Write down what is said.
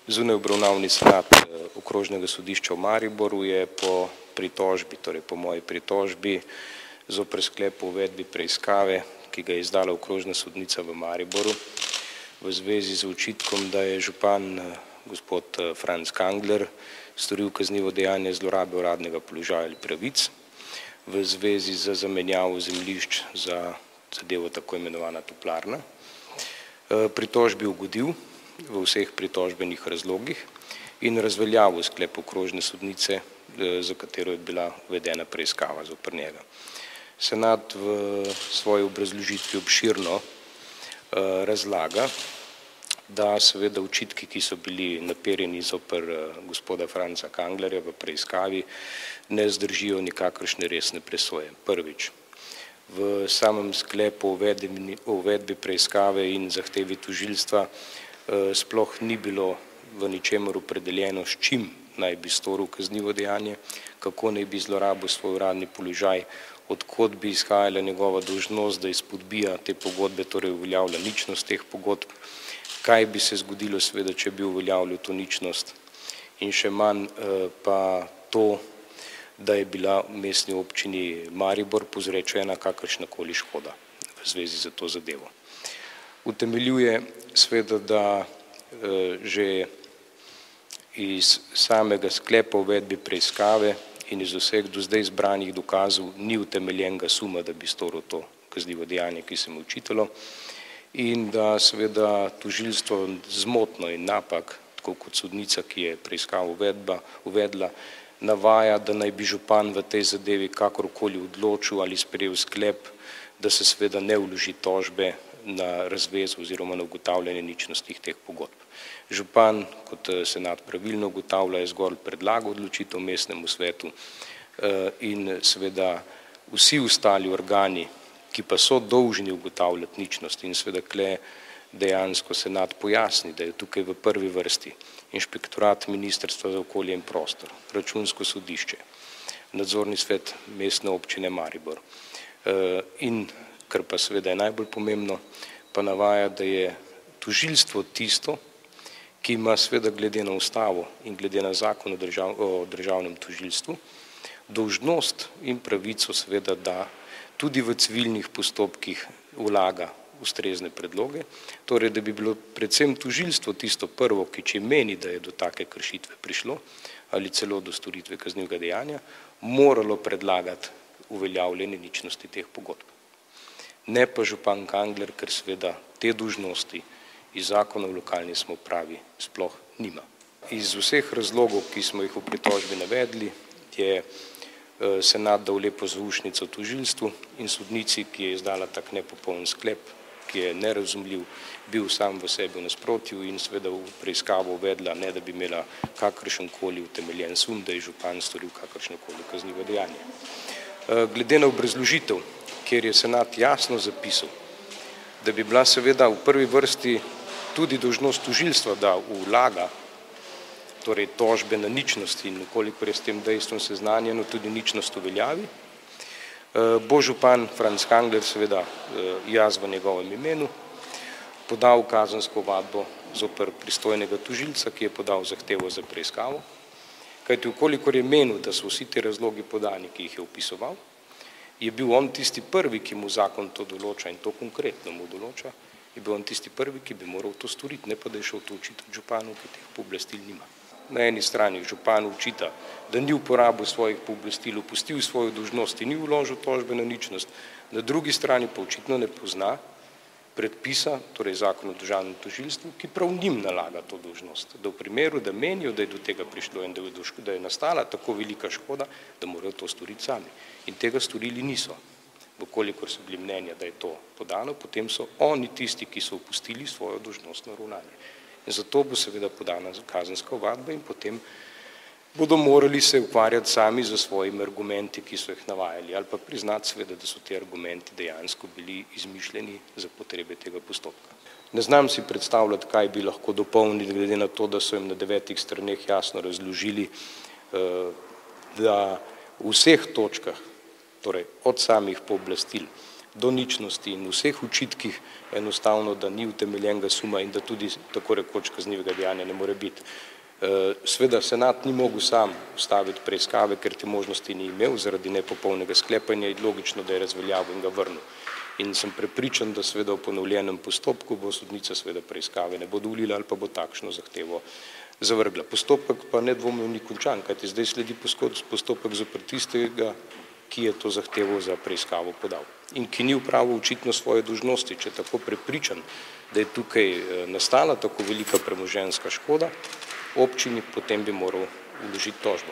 Zunaj obravnavni senat okrožnega sodišča v Mariboru je po pritožbi, torej po moji pritožbi, zoper sklep o uvedbi preiskave, ki ga je izdala okrožna sodnica v Mariboru, v zvezi z očitkom, da je župan gospod Franc Kangler storil kaznivo dejanje zlorabe uradnega položaja ali pravic v zvezi z zamenjavo zemljišč za zadevo tako imenovana toplarna. Pritožbi ugodil v vseh pritožbenih razlogih in razveljavil sklep okrožne sodnice, za katero je bila uvedena preiskava zoper njega. Senat v svoji obrazložitvi obširno razlaga, da seveda očitki, ki so bili naperjeni zoper gospoda Franca Kanglerja v preiskavi, ne zdržijo nikakršne resne presoje. Prvič, v samem sklepu o uvedbi preiskave in zahtevi tožilstva sploh ni bilo v ničemer opredeljeno, s čim naj bi storil kaznivo dejanje, kako naj bi zlorabil svoj uradni položaj, od kod bi izhajala njegova dolžnost, da izpodbija te pogodbe, torej uveljavlja ničnost teh pogodb, kaj bi se zgodilo seveda, če bi uveljavljal to ničnost in še manj pa to, da je bila v mestni občini Maribor povzročena kakršnakoli škoda v zvezi z to zadevo. Utemeljuje seveda, da že iz samega sklepa o uvedbi preiskave in iz vseh do zdaj zbranih dokazov ni utemeljenega suma, da bi storil to kaznivo dejanje, ki se mu očitalo, in da seveda tožilstvo zmotno in napak, tako kot sodnica, ki je preiskavo uvedla, navaja, da naj bi župan v tej zadevi kakorkoli odločil ali sprejel sklep, da se seveda ne vloži tožbe na razvezo oziroma na ugotavljanje ničnosti teh pogodb. Župan, kot senat pravilno ugotavlja, je zgolj predlagal odločitev mestnemu svetu in seveda vsi ostali organi, ki pa so dolžni ugotavljati ničnost in seveda kle dejansko senat pojasni, da je tukaj v prvi vrsti Inšpektorat Ministrstva za okolje in prostor, Računsko sodišče, nadzorni svet mestne občine Maribor in, kar pa seveda je najbolj pomembno, pa navaja, da je tožilstvo tisto, ki ima seveda glede na ustavo in glede na zakon o državnem tožilstvu dolžnost in pravico seveda, da tudi v civilnih postopkih vlaga ustrezne predloge, torej da bi bilo predvsem tožilstvo tisto prvo, ki če meni, da je do take kršitve prišlo ali celo do storitve kaznivega dejanja, moralo predlagati uveljavljanje ničnosti teh pogodb. Ne pa župan Kangler, ker seveda te dolžnosti iz zakona o lokalni samoupravi sploh nima. Iz vseh razlogov, ki smo jih v pritožbi navedli, je senat dal lepo zaušnico tožilstvu in sodnici, ki je izdala tak nepopoln sklep, ki je nerazumljiv, bil sam v sebi v nasprotju in seveda v preiskavo uvedla, ne da bi imela kakršenkoli utemeljen sum, da je župan storil kakršnokoli kaznivo dejanje. Glede na obrazložitev, kjer je senat jasno zapisal, da bi bila seveda v prvi vrsti tudi dolžnost tožilstva, da vlaga torej tožbe na ničnosti in kolikor je s tem dejstvom seznanjeno, tudi ničnost uveljavi, bo župan Franc Kangler, seveda jaz v njegovem imenu, podal kazensko ovadbo zoper pristojnega tožilca, ki je podal zahtevo za preiskavo, kajti vkolikor je menil, da so vsi ti razlogi podani, ki jih je opisoval, je bil on tisti prvi, ki mu zakon to določa in to konkretno mu določa, je bil on tisti prvi, ki bi moral to storiti, ne pa da je šel to očitati županu, ki teh pooblastil nima. Na eni strani župan očita, da ni uporabil svojih pooblastil, opustil svojo dolžnost in ni vložil tožbe na ničnost, na drugi strani pa očitno ne pozna predpisa, torej zakon o državnem tožilstvu, ki prav njim nalaga to dolžnost, da v primeru, da menijo, da je do tega prišlo in da je nastala tako velika škoda, da morajo to storiti sami. In tega storili niso. Vkolikor so bili mnenja, da je to podano, potem so oni tisti, ki so opustili svojo dolžnostno ravnanje. In zato bo seveda podana kazenska ovadba in potem bodo morali se ukvarjati sami za svojimi argumenti, ki so jih navajali, ali pa priznati seveda, da so ti argumenti dejansko bili izmišljeni za potrebe tega postopka. Ne znam si predstavljati, kaj bi lahko dopolnili, glede na to, da so jim na 9 straneh jasno razložili, da v vseh točkah, torej od samih pooblastil do ničnosti in vseh očitkih enostavno, da ni utemeljenega suma in da tudi tako rekoč kaznivega dejanja ne more biti. Seveda senat ni mogel sam ustaviti preiskave, ker te možnosti ni imel zaradi nepopolnega sklepanja in logično, da je razveljavil in ga vrnil. In sem prepričan, da seveda v ponovljenem postopku bo sodnica seveda preiskave ne bo dovolila ali pa bo takšno zahtevo zavrgla. Postopek pa nedvomno ni končan, kajti zdaj sledi postopek zoper tistega, ki je to zahtevo za preiskavo podal in ki ni opravil očitno svoje dolžnosti. Če je tako prepričan, da je tukaj nastala tako velika premoženjska škoda občini, potem bi moral vložiti tožbo.